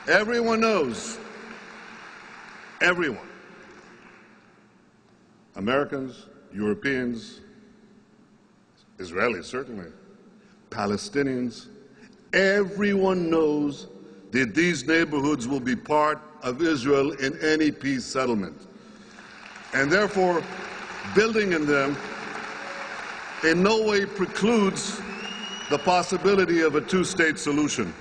Everyone knows, everyone, Americans, Europeans, Israelis certainly, Palestinians, everyone knows that these neighborhoods will be part of Israel in any peace settlement. And therefore, building in them in no way precludes the possibility of a two-state solution.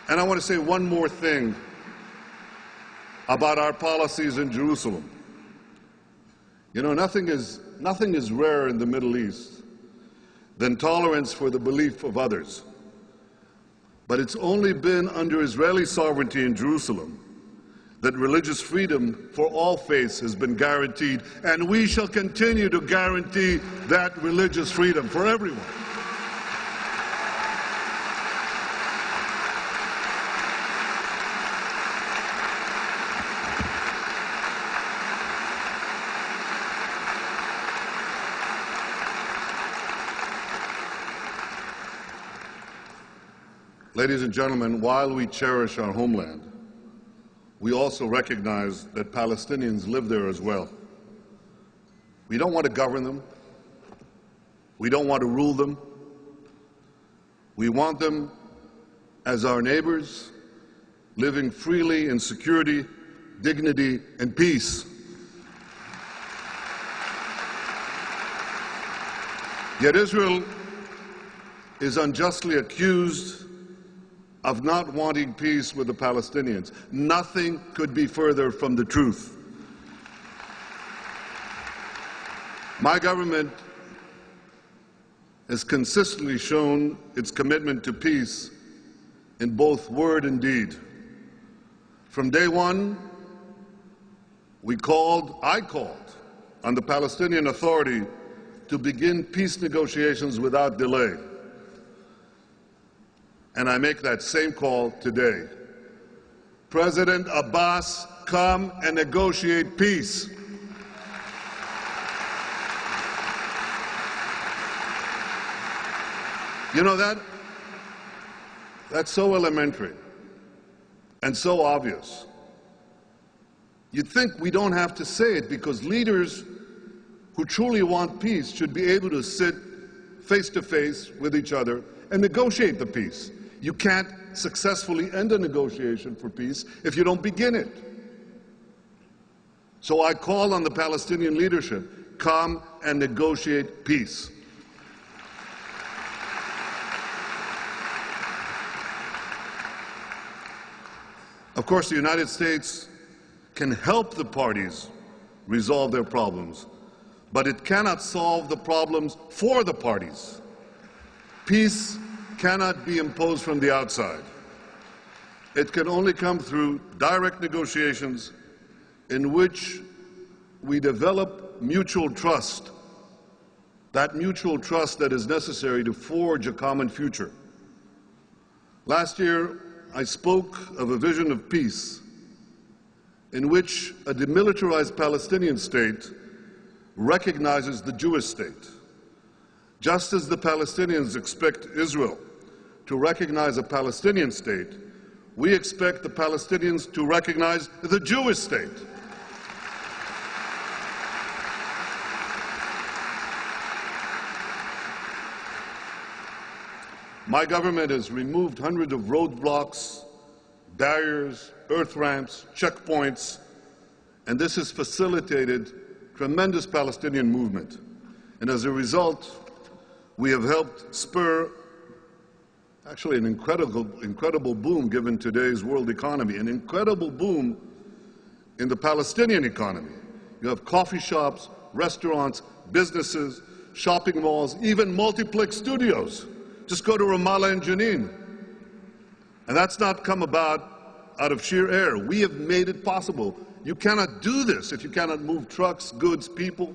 And I want to say one more thing about our policies in Jerusalem. You know, nothing is rarer in the Middle East than tolerance for the belief of others. But it's only been under Israeli sovereignty in Jerusalem that religious freedom for all faiths has been guaranteed, and we shall continue to guarantee that religious freedom for everyone. Ladies and gentlemen, while we cherish our homeland, we also recognize that Palestinians live there as well. We don't want to govern them. We don't want to rule them. We want them as our neighbors, living freely in security, dignity, and peace. Yet Israel is unjustly accused of not wanting peace with the Palestinians. Nothing could be further from the truth. My government has consistently shown its commitment to peace in both word and deed. From day one, I called on the Palestinian Authority to begin peace negotiations without delay. And I make that same call today. President Abbas, come and negotiate peace. You know, that's so elementary and so obvious. You'd think we don't have to say it, because leaders who truly want peace should be able to sit face to face with each other and negotiate the peace. You can't successfully end a negotiation for peace if you don't begin it. So I call on the Palestinian leadership, come and negotiate peace. Of course, the United States can help the parties resolve their problems, but it cannot solve the problems for the parties. Peace cannot be imposed from the outside. It can only come through direct negotiations in which we develop mutual trust, that mutual trust that is necessary to forge a common future. Last year, I spoke of a vision of peace in which a demilitarized Palestinian state recognizes the Jewish state. Just as the Palestinians expect Israel to recognize a Palestinian state, we expect the Palestinians to recognize the Jewish state. My government has removed hundreds of roadblocks, barriers, earth ramps, checkpoints, and this has facilitated tremendous Palestinian movement. And as a result, we have helped spur actually an incredible boom given today's world economy, an incredible boom in the Palestinian economy. You have coffee shops, restaurants, businesses, shopping malls, even multiplex studios. Just go to Ramallah and Jenin. And that's not come about out of sheer air. We have made it possible. You cannot do this if you cannot move trucks, goods, people,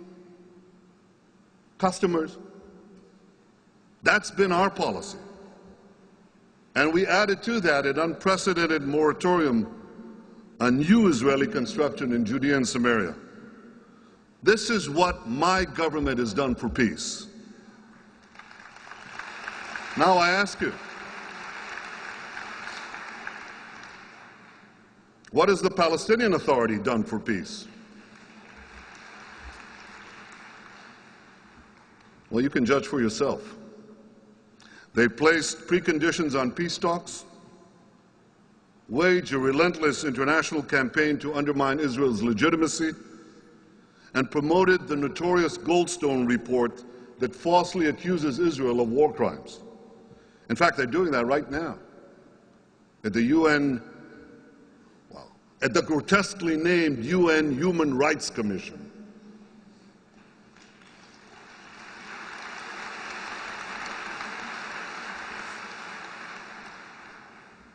customers. That's been our policy. And we added to that an unprecedented moratorium on new Israeli construction in Judea and Samaria. This is what my government has done for peace. Now I ask you, What has the Palestinian Authority done for peace? Well, you can judge for yourself. They placed preconditions on peace talks, waged a relentless international campaign to undermine Israel's legitimacy, and promoted the notorious Goldstone report that falsely accuses Israel of war crimes. In fact, they're doing that right now at the UN, at the grotesquely named UN Human Rights Commission.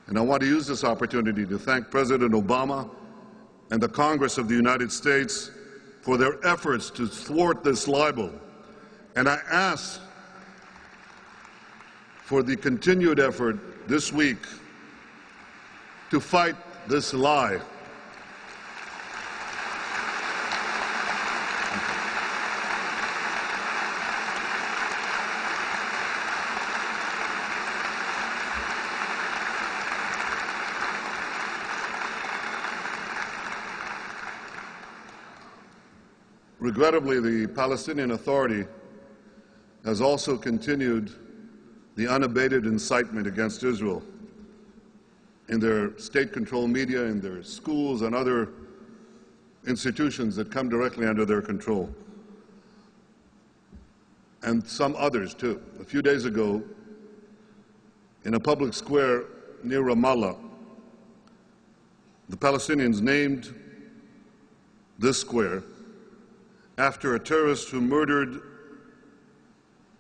And I want to use this opportunity to thank President Obama and the Congress of the United States for their efforts to thwart this libel. And I ask for the continued effort this week to fight this lie. Regrettably, the Palestinian Authority has also continued the unabated incitement against Israel in their state-controlled media, in their schools and other institutions that come directly under their control, and some others too. A few days ago, in a public square near Ramallah, the Palestinians named this square after a terrorist who murdered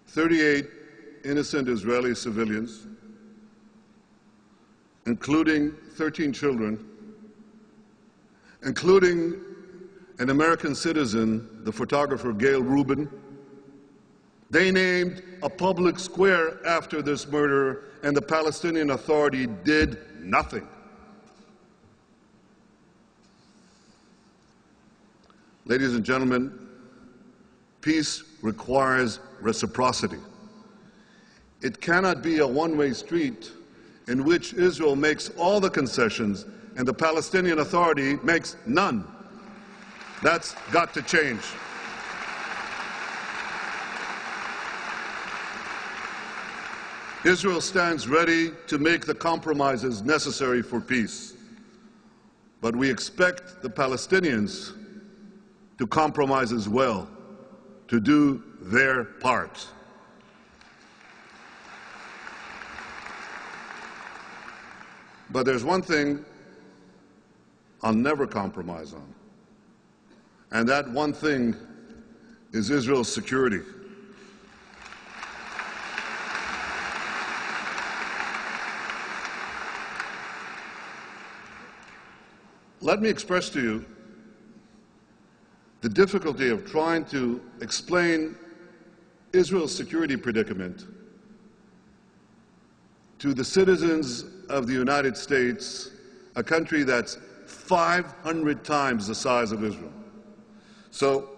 38 innocent Israeli civilians, including 13 children, including an American citizen, the photographer Gail Rubin. They named a public square after this murderer, and the Palestinian Authority did nothing. Ladies and gentlemen, peace requires reciprocity. It cannot be a one-way street in which Israel makes all the concessions and the Palestinian Authority makes none. That's got to change. Israel stands ready to make the compromises necessary for peace, but we expect the Palestinians to compromise as well, to do their part. But there's one thing I'll never compromise on, and that one thing is Israel's security. Let me express to you the difficulty of trying to explain Israel's security predicament to the citizens of the United States, a country that's 500 times the size of Israel. So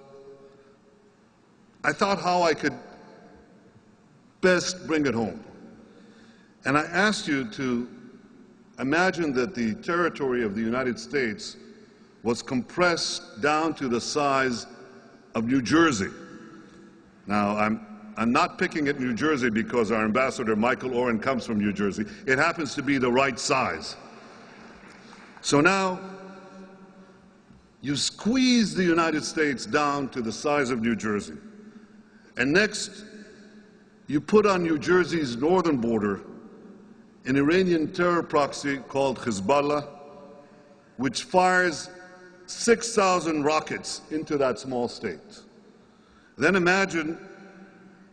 I thought how I could best bring it home. And I asked you to imagine that the territory of the United States was compressed down to the size of New Jersey. Now, I'm not picking at New Jersey because our ambassador, Michael Oren, comes from New Jersey. It happens to be the right size. So now, you squeeze the United States down to the size of New Jersey. And next, you put on New Jersey's northern border an Iranian terror proxy called Hezbollah, which fires 6,000 rockets into that small state. Then imagine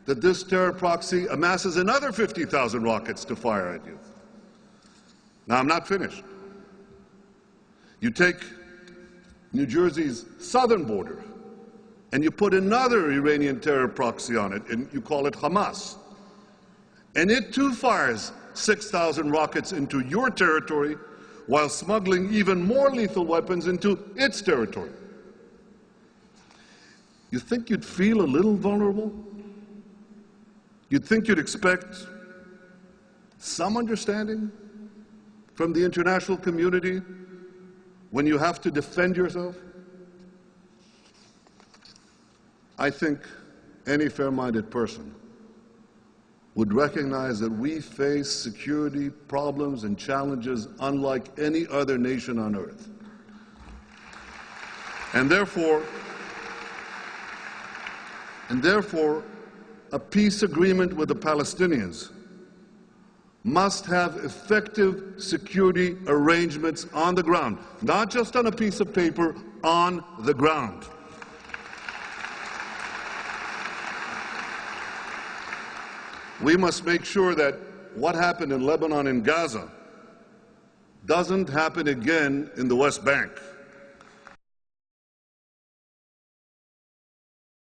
that this terror proxy amasses another 50,000 rockets to fire at you. Now, I'm not finished. You take New Jersey's southern border and you put another Iranian terror proxy on it, and you call it Hamas. And it too fires 6,000 rockets into your territory while smuggling even more lethal weapons into its territory. You think you'd feel a little vulnerable? You'd think you'd expect some understanding from the international community when you have to defend yourself? I think any fair-minded person would recognize that we face security problems and challenges unlike any other nation on earth. And therefore, a peace agreement with the Palestinians must have effective security arrangements on the ground, not just on a piece of paper, on the ground. We must make sure that what happened in Lebanon and Gaza doesn't happen again in the West Bank.